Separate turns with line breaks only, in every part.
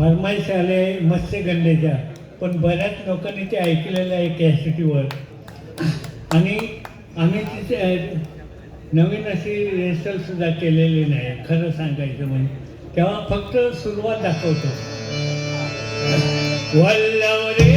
फरमाईश आले मत्स्यगंधेच्या, पण बऱ्याच लोकांनी ते ऐकलेलं आहे कॅसेटीवर. आणि आम्ही तिथे नवीन अशी रिहर्सलसुद्धा केलेली नाही खरं सांगायचं म्हणजे. तेव्हा फक्त सुरुवात दाखवतो. वल्लव रे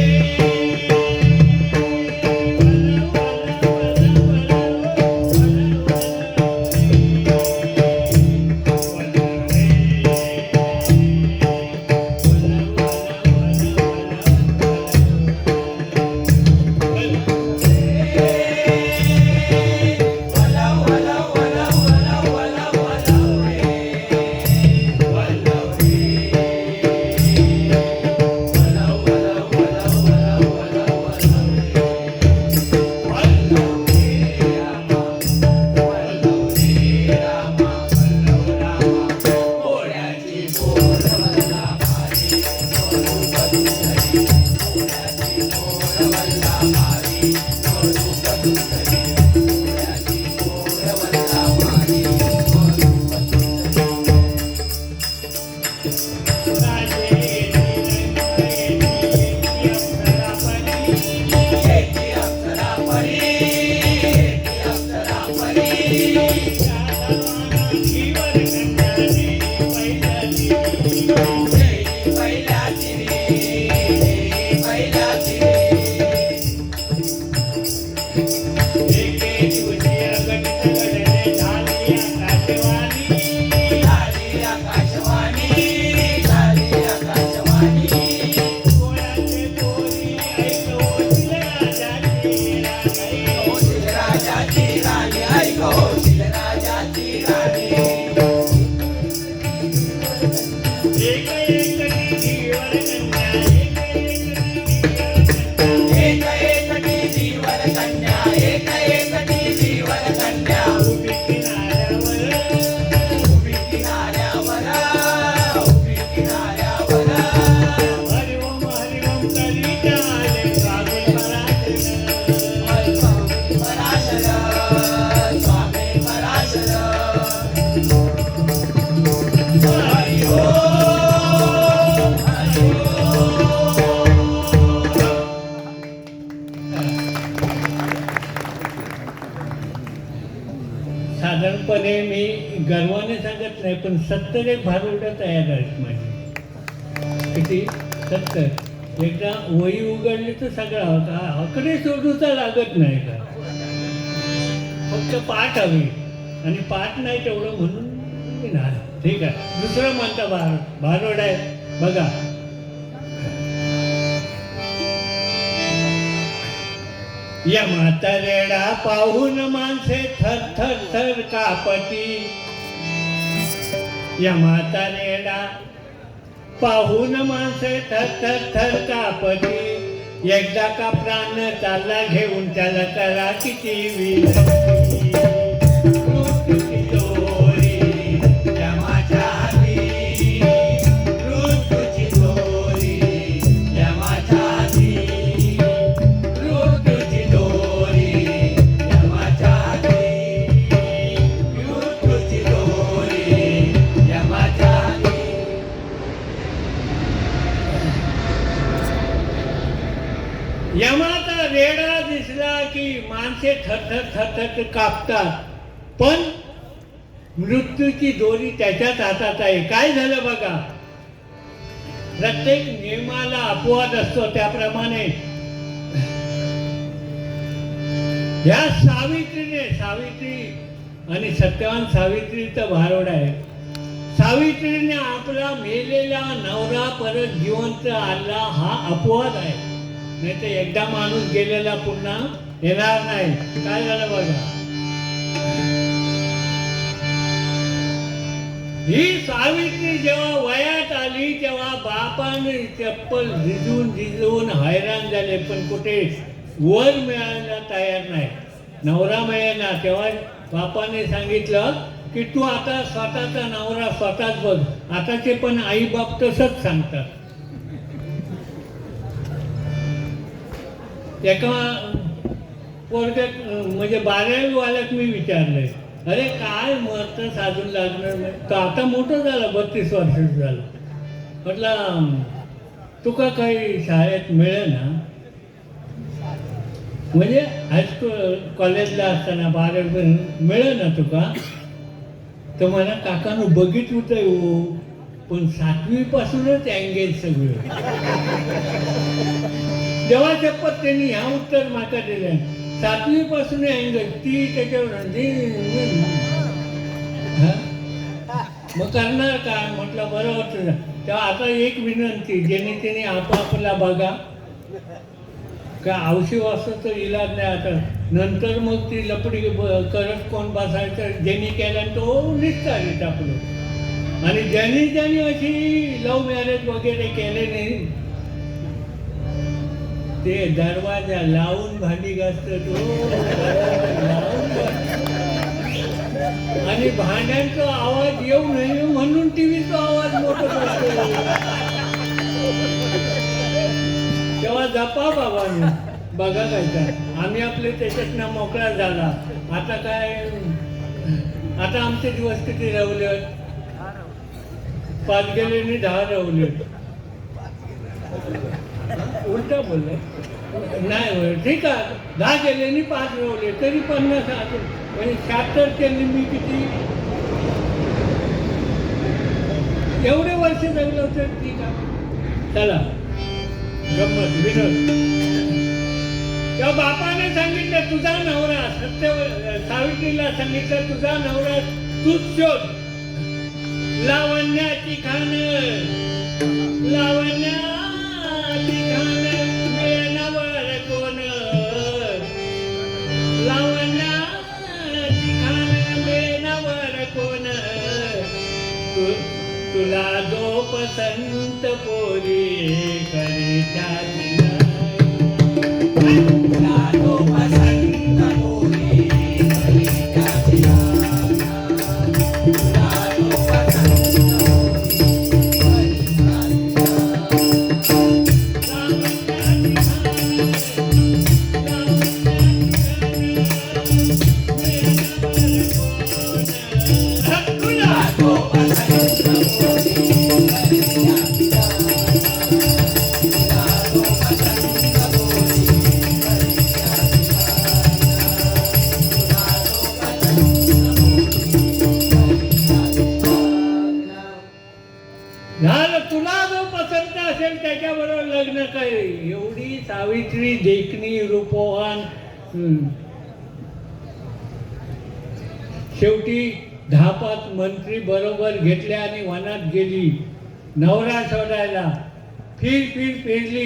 साधारणपणे मी गर्वाने सांगत नाही, पण 70 एक भारुडं तयार आहेत माझी. किती? 70. एकदा वही उघडली तर सगळा होता. आकडे सोडूचा लागत नाही का, फक्त पाठ हवी. आणि पाठ नाही तेवढं म्हणून ना, ठीक आहे. दुसरं म्हणता भारुड आहे बघा. या म्हातारेडा पाहून माणसे थर थर थर कापती. या म्हातारेडा पाहून माणसे थर थर थर कापती. एकदा का प्राण चालला घेऊन त्याला करा किती विनंती. यमाचा रेडा दिसला की माणसे थरथर थरथर कापतात, पण मृत्यूची दोरी त्याच्याच हातात आहे. काय झालं बघा, प्रत्येक नियमाला अपवाद असतो. त्याप्रमाणे या सावित्री आणि सत्यवान सावित्रीचं भारुड आहे. सावित्रीने आपला मेलेला नवरा परत जिवंत आणला, हा अपवाद आहे. नाही तर एकदा माणूस गेलेला पुन्हा येणार नाही. काय झालं बघा, ही सावित्री जेव्हा वयात आली तेव्हा बापाने चप्पल झिजवून हैराण झाले, पण कुठे वर मिळायला तयार नाही, नवरा मिळेना. तेव्हा बापाने सांगितलं की तू आता स्वतःचा नवरा स्वतःच बघ. आताचे पण आई बाप तसंच सांगतात. एका पोरग्यात म्हणजे 12वी वाल्यात मी विचारलंय, अरे काय मत साधून लागणार नाही. तर आता मोठं झालं, 32 वर्षाचं झालं. म्हटलं तुका काही शाळेत मिळेल ना, म्हणजे हायस्कूल कॉलेजला असताना 12वी मिळेल ना तुका. तर मला काकानं बघित होतं हो, पण 7वी पासूनच एंगेज सगळं. जेव्हा शपथ त्यांनी ह्या उत्तर माका दिलं, 7वी पासून एंगेज, ती त्याच्यावर मग करणार काय म्हटलं, बरं होतं. तेव्हा आता एक विनंती, ज्याने त्याने आपापला बघा, का औषध असतं तर इलाज नाही. आता नंतर मग ती लपडी करत कोण बसायचं, ज्यांनी केला तो निघता आपलं. आणि ज्यांनी अशी लव्ह मॅरेज वगैरे केले नाही, ते दरवाजा लावून भांडी घासतात आणि भांड्यांचा आवाज येऊ नये म्हणून टीव्हीचा आवाज मोठा करतो. तेव्हा जपा बाबा, बघा काय आम्ही आपले त्याच्यातनं मोकळा झाला. आता काय, आता आमचे दिवस किती रवले, 5 गेले आणि 10 रवले. उलटा बोलले नाही, ठीक आहे, 10 गेले आणि 5 रवले, तरी 50 म्हणजे 76 केले. मी किती एवढे वर्ष जगलो तर ठीक आहे. चला गंमत विनोद. तेव्हा बापाने सांगितलं तुझा नवरा, सावित्रीला सांगितलं तुझा नवरा तूच शोध. लावण्याची खान, लावण्याची खान मिळणार कोण, लावण्याची खान मिळणार कोण. तुला जो पसंत पोरी करे त्याची त्याच्याबरोबर लग्न काय. एवढी सावित्री देखणी रूपवान. शेवटी 10-5 मंत्री बरोबर घेतले आणि वनात गेली नवरा शोधायला. फिरली,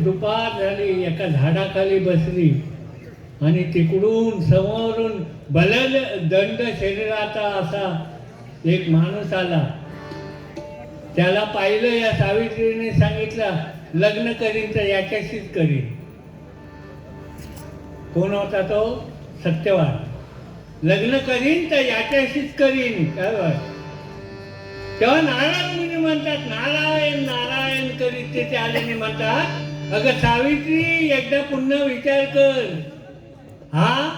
दुपार झाली, एका झाडाखाली बसली आणि तिकडून समोरून बलल दंड शरीराचा असा एक माणूस आला. त्याला पाहिलं, या सावित्रीने सांगितलं लग्न करीन तर याच्याशीच करीन. कोण होता तो? सत्यवान. लग्न करीन तर याच्याशीच करीन. काय तेव्हा नारायण मुनी म्हणतात नारायण नारायण करीत ते आल्याने म्हणतात, अगं सावित्री एकदा पुन्हा विचार कर. हा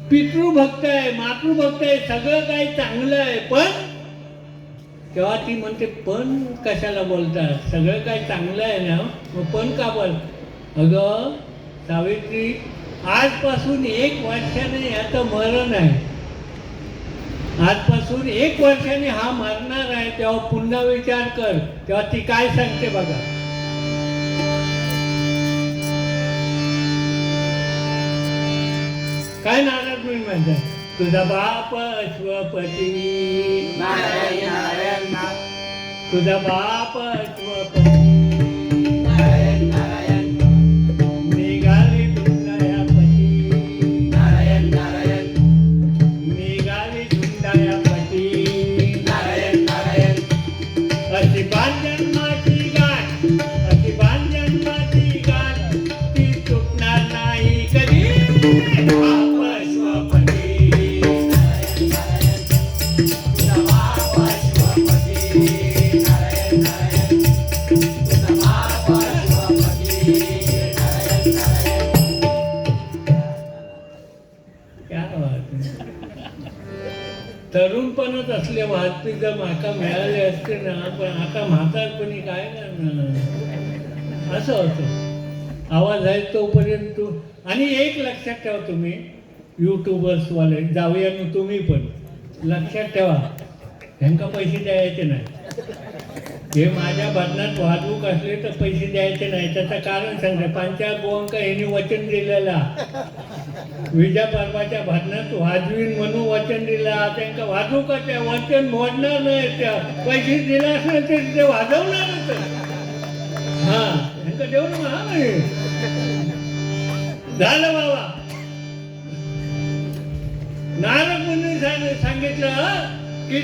पितृभक्त आहे, मातृभक्त आहे, सगळं काही चांगलं आहे, पण तेव्हा ती म्हणते पण कशाला बोलतात, सगळं काय चांगलं आहे ना, मग पण का बोल. अगं सावित्री, आजपासून 1 वर्षाने याचं मरण आहे. आजपासून 1 वर्षाने हा मरणार आहे, तेव्हा पुन्हा विचार कर. तेव्हा ती काय सांगते बघा. काय नाराज मी म्हणतात, तुझा बाप अश्वपती नारायण, तुझा बाप अश्वपती नारायण, निघाले धुंडायापती नारायण, निघाले धुंडायापती नारायण, अशी बालजन्माची गाठ, अशी बालजन्माची गाठ, ती चुकणार नाही कधी. तरुणपणात असले वाहतूक जर माका मिळाले असते ना, पण आता म्हातारपणी काय करणार असं होतं. आवाज आहे तोपर्यंत. आणि एक लक्षात ठेवा तुम्ही यूट्यूबर्सवाले जाऊया ना, तुम्ही पण लक्षात ठेवा, ह्यांका पैसे द्यायचे नाही. हे माझ्या भजनात वाहतूक असले तर पैसे द्यायचे नाही. त्याचं कारण सांगते, पंचायत गोवंका यांनी वचन दिलेला, विजा परवाच्या भजनात वाजवीन म्हणून वचन दिला. त्यांना वाजवूकाच्या वचन मोडणार नाही, त्या पैसे दिला असले तर ते वाजवणारच. हा, त्यांना देऊन झालं बाबा. नारद मुनी सांगितलं की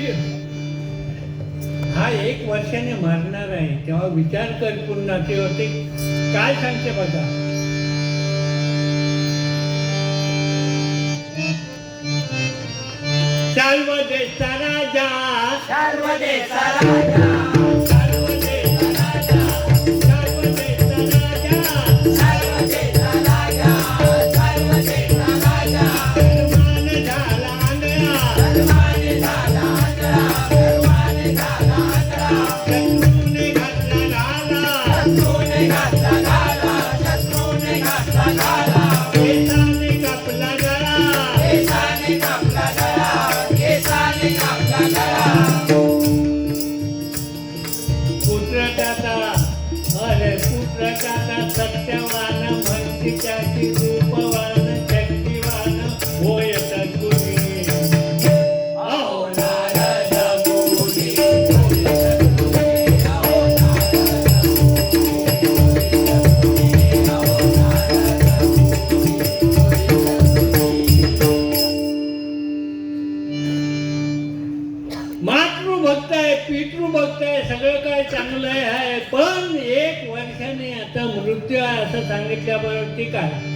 हा 1 वर्षाने मरणार आहे, तेव्हा विचार कर पुन्हा. ते होते काय सांगते बघा, सर्व देशचा राजा, सर्व देशचा राजा, सर्व देशचा राजा, सर्व देशचा राजा, सर्व देशचा राजा, सर्व देशचा राजा. धर्मान झाला आंधळा, धर्मान झाला आंधळा, धर्मान झाला आंधळा. शत्रूने घातला घाला, शत्रूने घातला घाला, शत्रूने घातला घाला. केसाने कापला गळा, केसाने कापला गळा, केसाने कापला गळा. पुत्रकाता, अरे पुत्रकाता सत्यवान, भक्तिच्याची रूपवान, शक्तिवान होय सद्गुणी. अहो नारद मुनी, मातृभक्त आहे, पितृभक्त आहे, सगळं काय चांगलं आहे. पण 1 वर्षाने आता मृत्यू आहे असं सांगितल्याबरोबर ठीक आहे.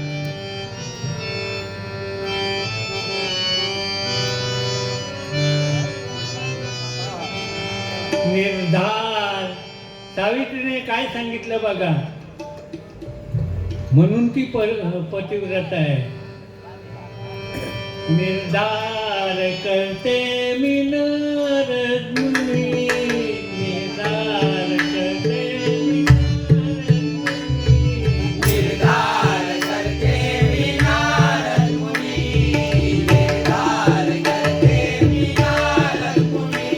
निर्धार सावित्रीने काय सांगितलं बघा, म्हणून ती पतिव्रत आहे. निर्धार करते मी नारद मुनी, निर्धार करते मी निर्धार करते मी नारद मुनी, निर्धार करते मी नारद मुनी.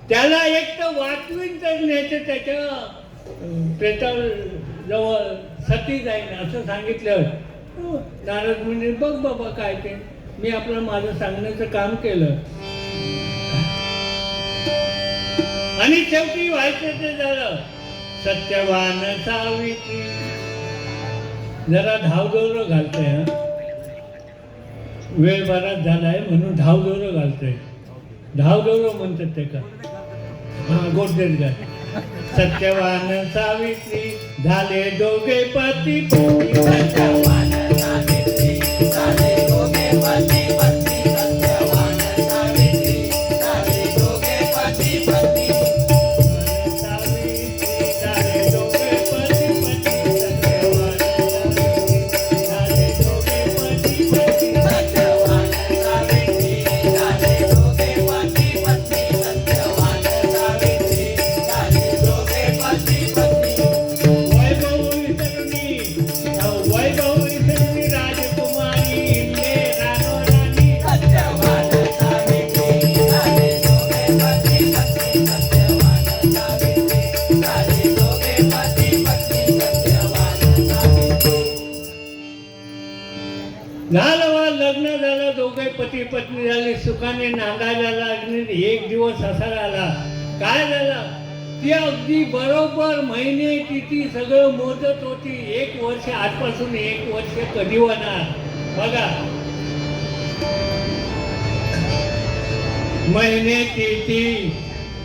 त्याला एक तर वाचवीन तर न्यायचं, त्याच्या प्रेताजवळ सती जाईन असं सांगितलं. नारद मुनी बघ बाबा काय ते, मी आपलं माझं सांगण्याचं काम केलं. आणि शेवटी व्हायचं ते झालं. सत्यवान सावित्री जरा धावदौर घालतंय, वेळ बराच झालाय म्हणून धावदौर घालतंय. धावदौर म्हणतात ते का, हा गोडदेव गाय. सत्यवान सावित्री झाले दोघे पती पत्नी, सत्यवान सावित्री झाले दोघे पती पत्नी, सत्यवान सावित्री झाले दोघे पती पत्नी. सावित्री झाले दोघे पती पत्नी, सत्यवान सावित्री झाले दोघे पती पत्नी, सत्यवान सावित्री झाले दोघे पती पत्नी, सत्यवान सावित्री झाले दोघे पती पत्नी. वैभव वितरणी, वैभव झालं वा लग्न झालं, दोघे पती पत्नी झाली, सुखाने नांदायला लागले. एक दिवस असा आला, काय झालं, ती अगदी बरोबर महिने तिथी सगळं मोजत होती. 1 वर्ष, आजपासून 1 वर्ष कधी होणार बघा. महिने तिथी,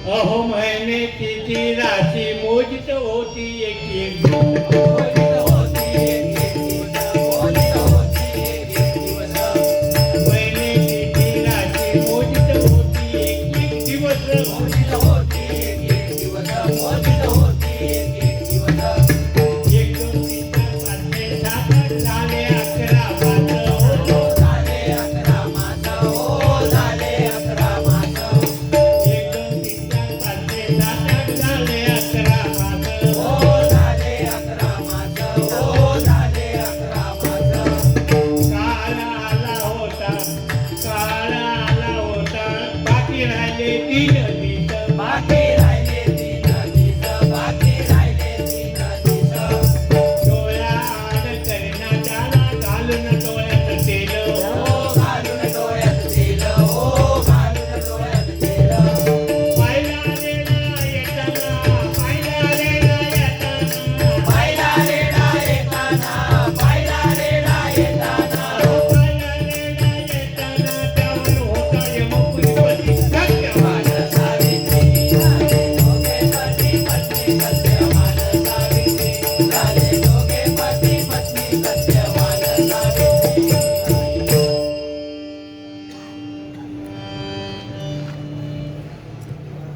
अहो महिने तिथी, राशी मोजित होती. एक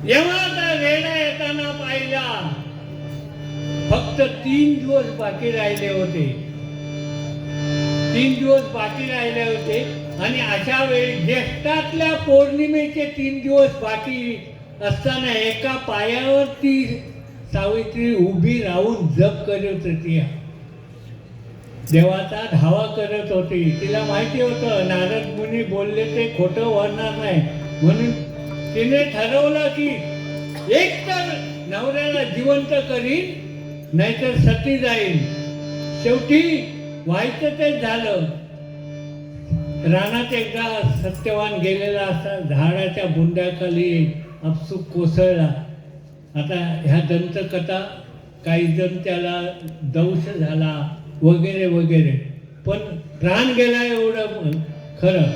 एवढा वेळा येताना पाहिला. फक्त 3 दिवस बाकी राहिले होते. 3 दिवस बाकी राहिले होते आणि अशा वेळी ज्येष्ठातल्या पौर्णिमेचे 3 दिवस बाकी असताना एका पायावर ती सावित्री उभी राहून जप करत होती. देवाचा धावा करत होती. तिला माहिती होतं नारद मुनी बोलले ते खोटं होणार नाही, म्हणून तिने ठरवलं की एक तर नवऱ्याला जिवंत करीन, नाहीतर सती जाईल. शेवटी व्हायचं ते झालं. रानात एकदा सत्यवान गेलेला असा झाडाच्या बुंद्याखाली आपसूक कोसळला. आता ह्या दंतकथा, काही जण त्याला दंश झाला वगैरे वगैरे, पण प्राण गेला एवढं खरं.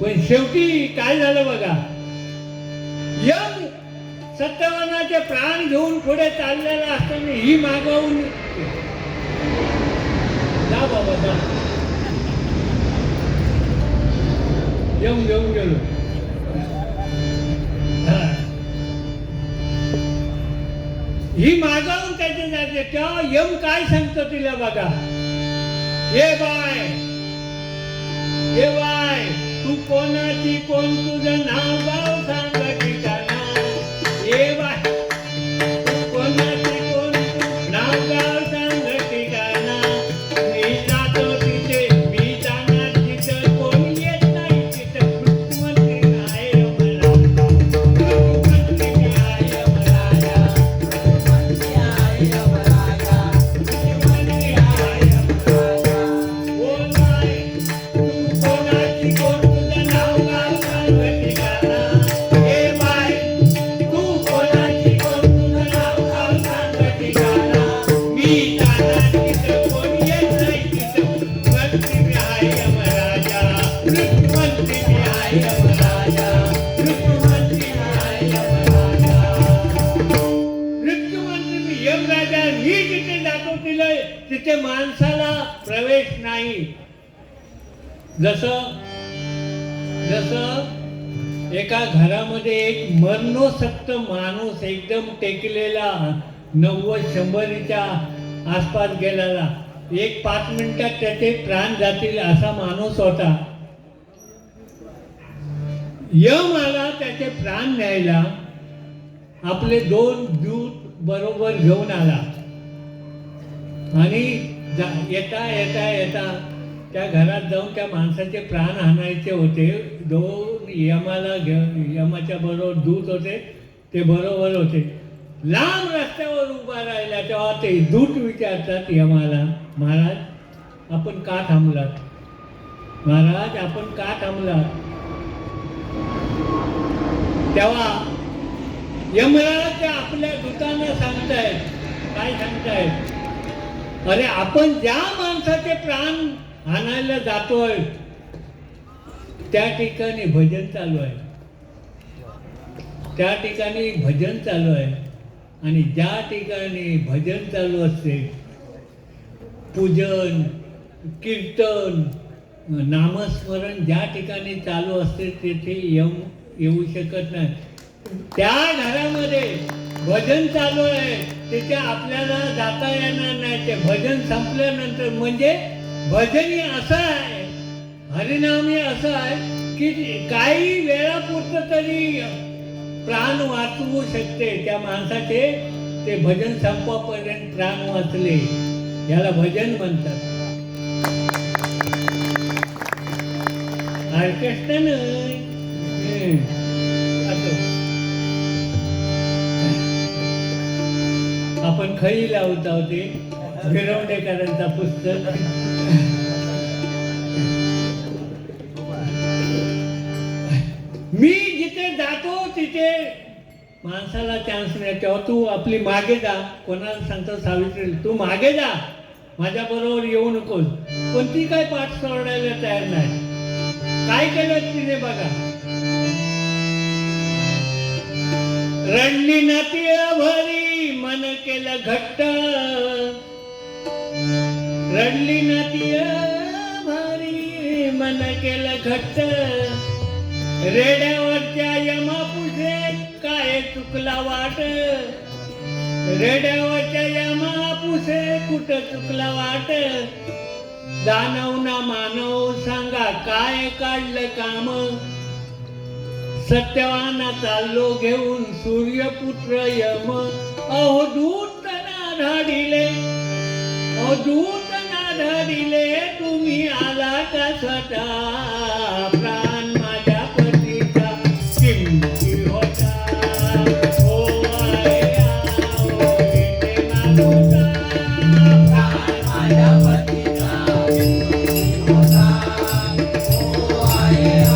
पण शेवटी काय झालं बघा, यम सत्यवानाचे प्राण घेऊन पुढे चाललेला असताना ही मागवून जा बाबा जा, यम घेऊन गेलो. ही मागावून त्याचे जाते. तेव्हा यम काय सांगतो तिला बघा, ये बाय तू कोणाची, कोण तुझं नाव गाव सांग ठिकाणा. ये बाय तू कोणाची, कोण तू नाव गाव सांग ठिकाणा. मी जातो तिथे, मी जाणार तिथं, कोण येत नाही तिथं. कृष्णमंत्री आहे मला, कृष्णमंत्री आहे मला, कृष्णमंत्री आहे मला, कृष्णमंत्री आहे मला. बोल बाय तू कोणाची, कोण तुझं नाव गाव सांग ठिकाणा. ये बाय तू कोणाची, कोण तुझं नाव गाव सांग ठिकाणा. मी जाणार तिथं, कोण येत नाही तिथं. कृष्णमंत्री आहे राजा, कृष्णमंत्री आहे राजा, कृष्णमंत्री आहे राजा. कृष्णमंत्री यमराजा, मी जिथे जातो तिथे माणसाला प्रवेश नाही. जसं एका घरामध्ये एक मरणोसक्त माणूस एकदम टेकलेला 90-100च्या आसपास गेलेला, 1-5 मिनिटात त्याचे प्राण जातील असा माणूस होता. यम आला त्याचे प्राण न्यायला. आपले 2 दूत बरोबर घेऊन आला आणि येता येता येता त्या घरात जाऊन त्या माणसाचे प्राण आणायचे होते. 2 यमाच्या बरोबर दूत होते, ते बरोबर होते. लांब रस्त्यावर उभा राहिला तेव्हा ते दूत विचारतात यमाला, महाराज आपण का थांबलात. महाराज आपण का थांबला? तेव्हा यमराज आपल्या दूतांना सांगतायत, काय सांगतायत? अरे आपण ज्या माणसाचे प्राण आणायला जातोय त्या ठिकाणी भजन चालू आहे, त्या ठिकाणी भजन चालू आहे. आणि ज्या ठिकाणी भजन चालू असते, पूजन कीर्तन नामस्मरण ज्या ठिकाणी चालू असते तेथे यम येऊ शकत नाही. त्या घरामध्ये भजन चालू आहे तिथे आपल्याला जाता येणार नाही. ते भजन संपल्यानंतर, म्हणजे भजन हे असं आहे, हरिनाम हे असं आहे की काही वेळापुरतं तरी प्राण वाचवू शकते त्या माणसाचे. ते भजन संपापर्यंत प्राण वाचले, याला भजन म्हणतात. ऑर्केस्ट्रा नाही. आपण खरी लावत आहोत ते गिरवडेकरांचा पुस्तक. मी जिथे जातो तिथे माणसाला चान्स नाही. तेव्हा तू आपली मागे जा. कोणाला सांगतो सावित्री तू मागे जा, माझ्या बरोबर येऊ नकोस. पण ती काय पाठ सोडायला तयार नाही. काय केलं तिने बघा. रडली नाती भरी मन केलं घट्ट, रडली नाती भरी मन केलं घट्ट. रेड्यावरच्या यमापुढे काय चुकला वाट, रेड्यावरच्या यमापुढे कुठं चुकला वाट. दानव ना मानव सांगा काय काढलं काम, सत्यवाना चाललो घेऊन सूर्यपुत्र यम. अहो दूत ना धाडिले, अहो दूत ना धाडिले, तुम्ही आला का स्वतः. प्राण माझ्या पतीचा किमती होता, हो आया, हो येते मागोता. प्राण माझ्या पतीचा किमती होता, हो आया.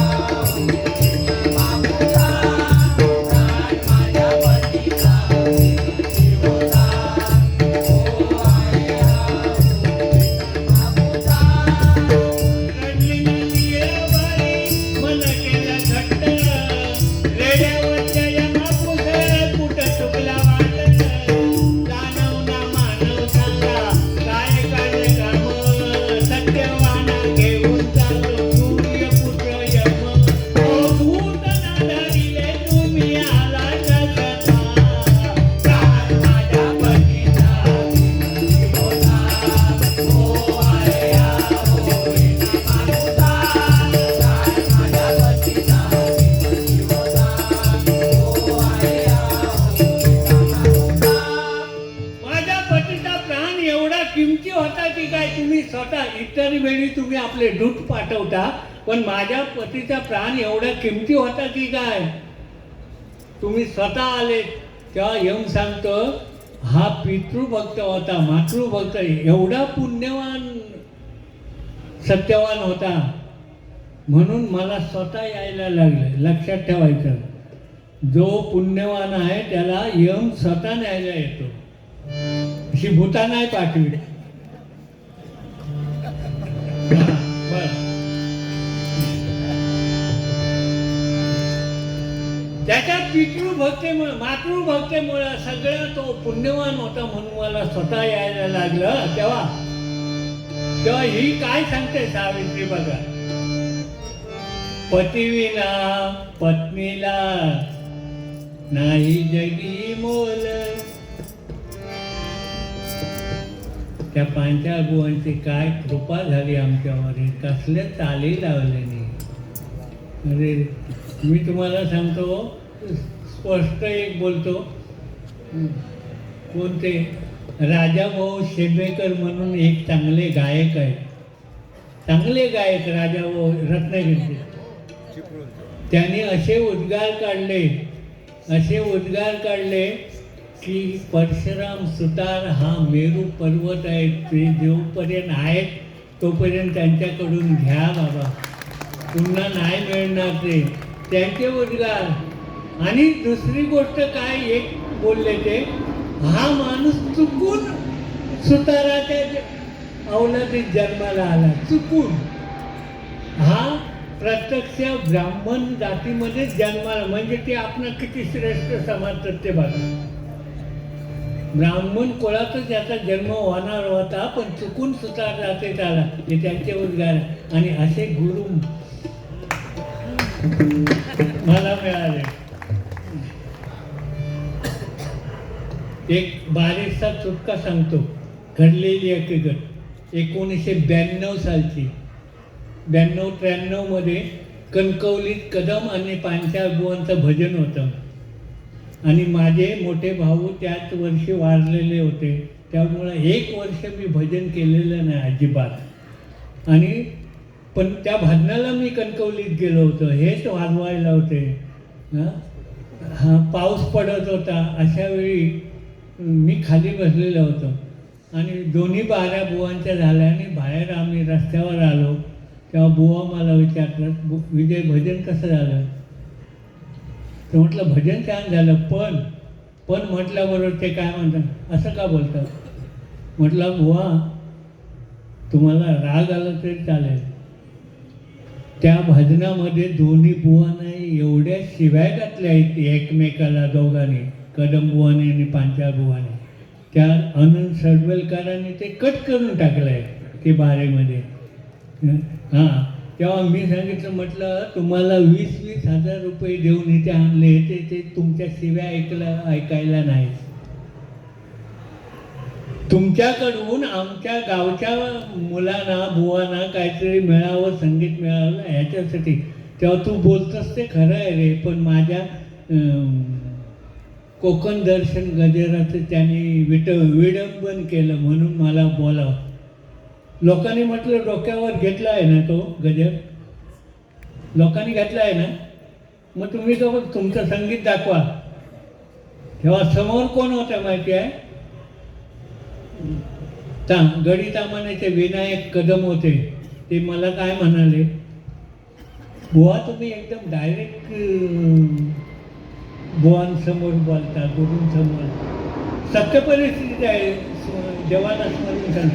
किमती होता की काय. तुम्ही स्वतः इतर वेळी तुम्ही आपले दूत पाठवता, पण माझ्या पतीचा प्राण एवढा किमती होता की काय. तुम्ही स्वतः आले तेव्हा यम सांगतो हा पितृभक्त होता, मातृभक्त, एवढा पुण्यवान सत्यवान होता म्हणून मला स्वतः यायला लागलं. लक्षात ठेवायचं, जो पुण्यवान आहे त्याला यम स्वतः न्यायला येतो, अशी भूता नाही पाठविली. त्याच्या पितृभक्तीमुळे मातृभक्तीमुळे सगळं तो पुण्यवान होता म्हणून मला स्वतः यायला लागलं. तेव्हा ही काय सांगते सावित्री बघा. पतिविना पत्नीला नाही जगी मोल. त्या पांचाळगुवांची काय कृपा झाली आमच्यावर, कसले ताली लावले नाही. अरे मी तुम्हाला सांगतो, स्पष्ट एक बोलतो. कोणते राजाभाऊ शेबेकर म्हणून एक चांगले गायक आहेत, चांगले गायक राजाभाऊ रत्नागिरीचे. त्यांनी असे उद्गार काढले की परशुराम सुतार हा मेरू पर्वत आहे, ते जोपर्यंत आहेत तोपर्यंत त्यांच्याकडून घ्या बाबा, पुन्हा नाही मिळणार ते त्यांचे उद्गार. आणि दुसरी गोष्ट काय एक बोलले ते, हा माणूस चुकून सुताराच्या अवलादीत जन्माला आला, चुकून. हा प्रत्यक्ष ब्राह्मण जातीमध्ये जन्माला, म्हणजे ते आपण किती श्रेष्ठ समजतात ते बघा. ब्राह्मण कुळातच याचा जन्म होणार होता, पण चुकून सुतार जातीत आला, हे त्यांचे उद्गार. आणि असे गुरु मला मिळाले. एक बारीकसा चुटका सांगतो, घडलेली हकीकत. 1992 सालची, 92-93 मध्ये कणकवलीत कदम आणि पांचाळबुवांचं भजन होतं. आणि माझे मोठे भाऊ त्याच वर्षी वारलेले होते, त्यामुळं 1 वर्ष मी भजन केलेलं नाही अजिबात. आणि पण त्या भजनाला मी कणकवलीत गेलो होतो, हेच वाजवायला होते. हा पाऊस पडत होता, अशा वेळी मी खाली बसलेलो होतो आणि दोन्ही बाऱ्या बुवांच्या झाल्या आणि बाहेर आम्ही रस्त्यावर आलो. तेव्हा बुवा मला विचारलं, विजय भजन कसं झालं? तर म्हटलं भजन छान झालं, पण म्हटल्याबरोबर ते काय म्हणतात, असं का बोलतात? म्हटलं बुवा, तुम्हाला राग आला तरी चालेल, त्या भजनामध्ये दोन्ही बुवांनी एवढ्या शिव्या घातल्या आहेत एकमेकाला, दोघांनी, कदम बुवाने आणि पांचाळ बुवाने. त्या अनंत सडवलकरांनी ते कट करून टाकलं आहे ते बारेमध्ये. हां, तेव्हा मी सांगितलं, म्हटलं तुम्हाला 20-20 हजार रुपये देऊन इथे आणले, ते तुमच्या शिव्या ऐकायला नाही. तुमच्याकडून आमच्या गावच्या मुलांना बुवांना काहीतरी मिळावं, संगीत मिळावं ह्याच्यासाठी. तेव्हा तू बोलतोस ते खरं आहे रे, पण माझ्या कोकण दर्शन गजराचं त्यांनी विडंबन केलं, म्हणून मला बोलावं. लोकांनी म्हटलं डोक्यावर घेतला आहे ना तो गजर, लोकांनी घेतला आहे ना, मग तुम्ही तो तुमचं संगीत दाखवा. तेव्हा समोर कोण होतं माहिती आहे? गडी तामाण्याचे विनायक कदम होते. ते मला काय म्हणाले, बुवा तुम्ही एकदम डायरेक्ट बुवांसमोर बोलता, गुरूंसमोर. सत्य परिस्थिती आहे, देवाला स्मरून सांग,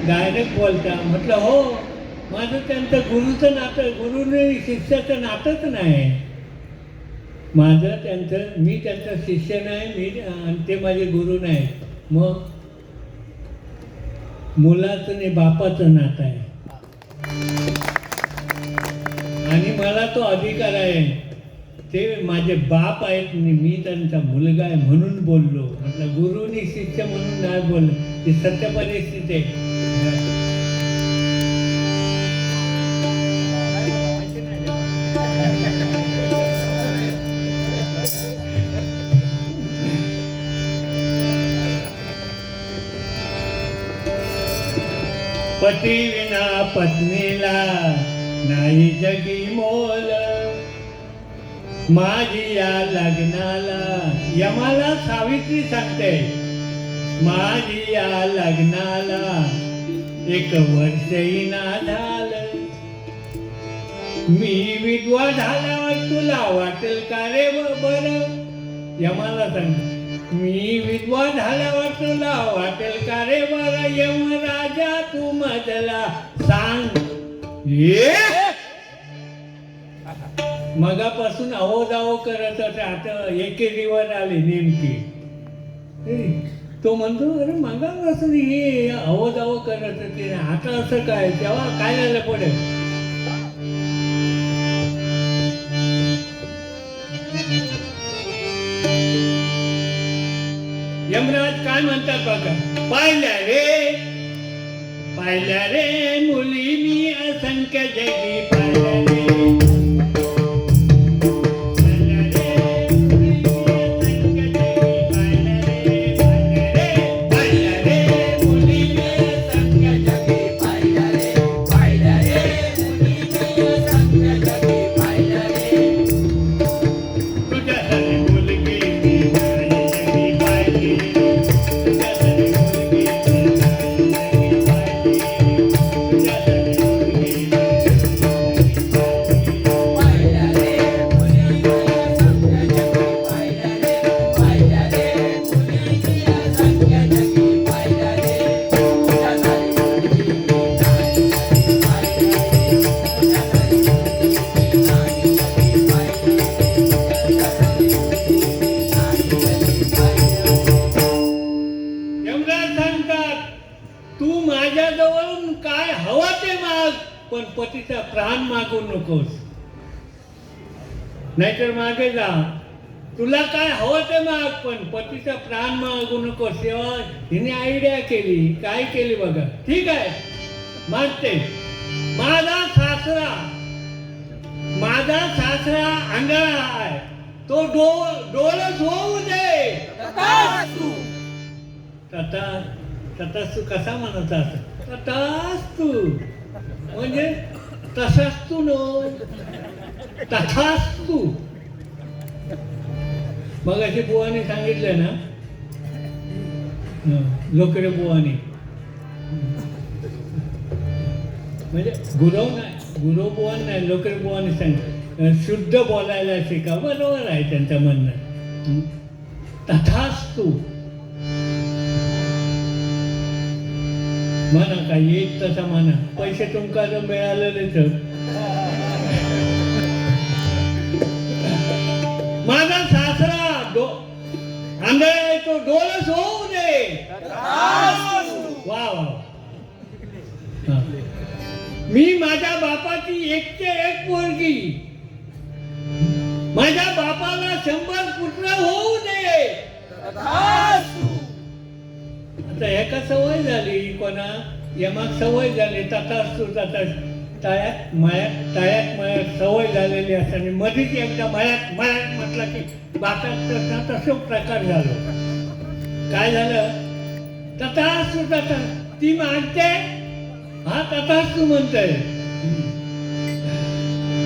डायरेक्ट बोलता. म्हटलं हो, माझं त्यांचं गुरुचं नातं, गुरुने शिष्याचं नातंच नाही माझं त्यांचं. मी त्यांचा शिष्य नाही, मी आणि ते माझे गुरु नाही. मग मुलाचं आणि बापाचं नातं आहे आणि मला तो अधिकार आहे. ते माझे बाप आहेत आणि मी त्यांचा मुलगा आहे म्हणून बोललो. म्हटलं गुरुनी शिष्य म्हणून नाही बोललो, ही सत्य परिस्थिती आहे. पती विना पत्नीला नाही जगी मोल, माझी या लग्नाला, यमाला सावित्री सांगते, माझी या लग्नाला 1 वर्षही ना झालं. मी विधवा झाल्यावर तुला वाटेल का रे बरं? यमाला सांग, मी विधवा झाल्यावर तुला वाटेल का रे बरं? यम राजा तू मजला सांग. मगापासून अहो जावो करत होते, आता एकेरीवर आले नेमकी. तो म्हणतो अरे मगापासून हे अहो जावो करत होते, आता असं काय? तेव्हा काय झालं पुढे? यमराज काय म्हणतात बघा, पाहिल्या रे मुली मी असंख्य जगी, पाहिल्या रे Yeah. माझ्याजवळून काय हवं ते माग, पण पतीचा प्राण मागू नकोस. नाहीतर मागे जा. तुला काय हवं ते माग, पण पतीचा प्राण मागू नकोस. तेव्हा हिने आयडिया केली. काय केली बघा. ठीक आहे, मागते. माझा सासरा आंधळा आहे, तो डोळस होऊ दे. तथास्तु कसा म्हणायचा असं? तथास्तु म्हणजे तसास्तु नो, तथास्तु. मग अशी बुवाने सांगितलं ना, लोकडे बुवाने, म्हणजे गुरव बुवान नाही, लोकडे बुवाने सांगितलं शुद्ध बोलायला शिका. बरोबर आहे त्यांचं म्हणणं. तथास्तु म्हणा, काय येत तसा म्हणा. पैसे तुमका जर मिळालेले तर. माझा सासरा आंधळा आहे, तो डोळस होऊ दे. वा वा. मी माझ्या बापाची एकटे एक पोरगी, माझ्या बापाला 100 पुत्र होऊ दे. आता एका सवय झाली, कोणा यमाक सवय झाली. तथास्तु तळ्यात मळ्यात सवय झालेली असताना मध्येच एकदा मळ्यात म्हटलं की बापात तसं प्रकार झालो. काय झालं? तथास्तु ती मागते, हा तथास्तु म्हणतोय.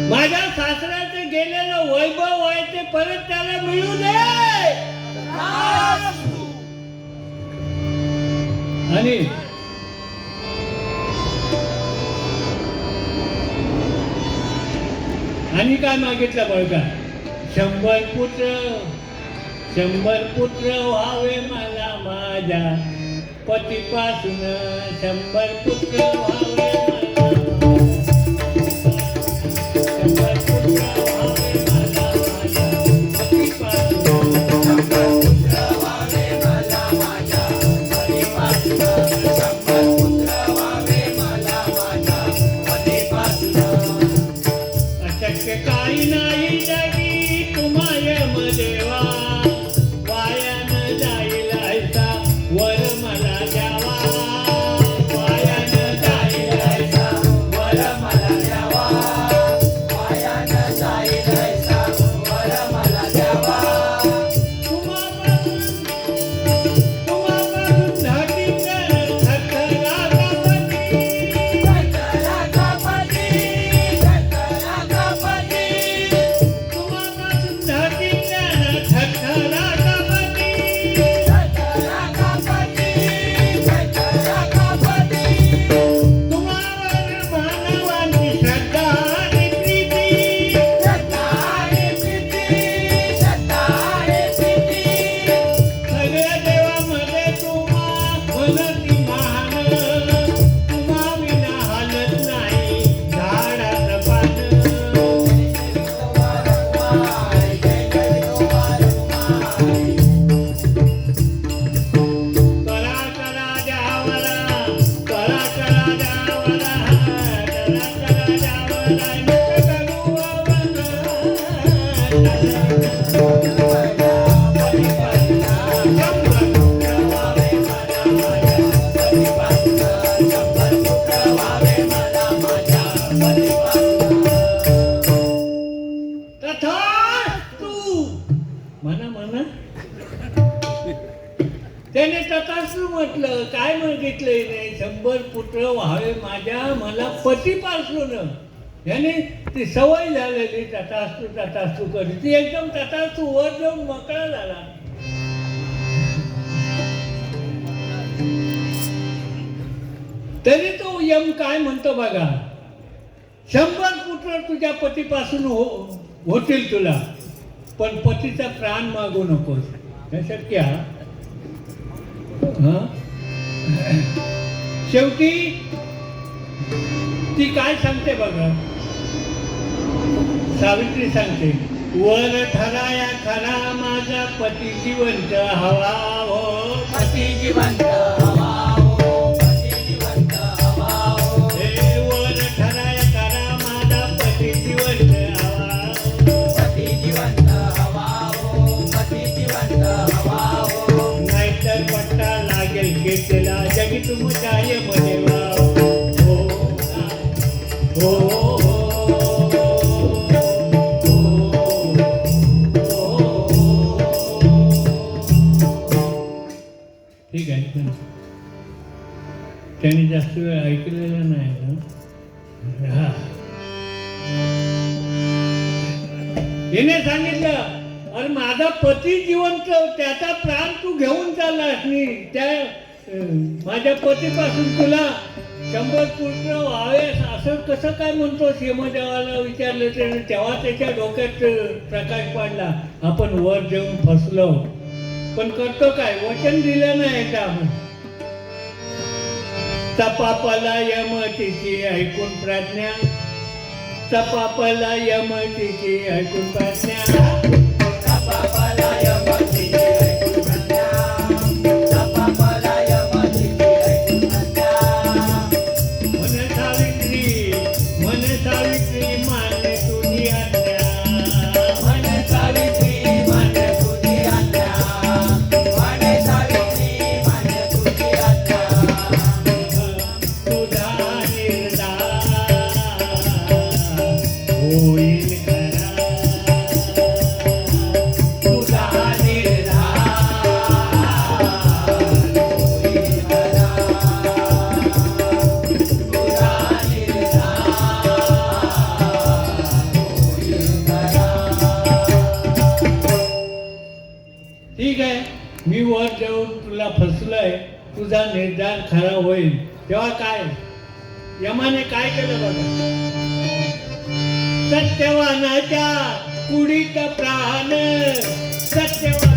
माझ्या सासऱ्याचं गेलेलं वैभव आहे ते परत त्याला मिळू दे. आणि काय मागितलं बघा? 100 पुत्र व्हावे मला माझ्या पतीपासून. 100 पुत्र व्हावे मला. त्याने तथास्तु म्हटलं. काय मागितलंय नाही? 100 पुत्र व्हावे माझ्या मला पतीपासून. याने ती सवय झालेली तथास्तु करी. ती एकदम तथास्तु वर जाऊन मोकळा झाला. तरी तो यम काय म्हणतो बघा, 100 पुत्र तुझ्या पतीपासून होतील तुला, पण पतीचा प्राण मागू नकोस. हे शक्य? शेवटी ती काय सांगते बघा, सावित्री सांगते, वर ठराया खरा माझा पती जिवंत हवा हो, पती जिवंत हवा हो, पती जिवंत झालेला नाही ना. हा. हिने सांगितलं, अरे माझा पती जिवंत, त्याचा प्राण तू घेऊन चाललास मी, त्या माझ्या पतीपासून तुला 100 पुत्र व्हावेस असं कसं काय म्हणतोस? यमदेवाला विचारलं त्याने. तेव्हा त्याच्या डोक्यात प्रकाश पडला, आपण वर देऊन फसलो, पण करतो काय, वचन दिलं नाही का आपण. तपापला यमतीची ऐकून प्रज्ञा, तपापला यमतीची ऐकून प्रज्ञा, तपापला यमतीची ऐकून प्रज्ञा, तपापला यमतीची ऐकून प्रज्ञा. मन सावित्री, मन सावित्री मान्य तुझी आज्ञा, मन सावित्री मान्य तुझी आज्ञा, मन सावित्री मान्य तुझी आज्ञा. तुझा निर्धार होईल खरा, तुझा निर्धार होईल खरा, तुझा निर्धार होईल खरा. ठीक आहे, मी वर देऊन तुला फसलोय, तुझा निर्धार खरा होईल. तेव्हा काय यमाने काय केलं बघा. सत्यवानाच्या कुडीत प्राण, सत्यवान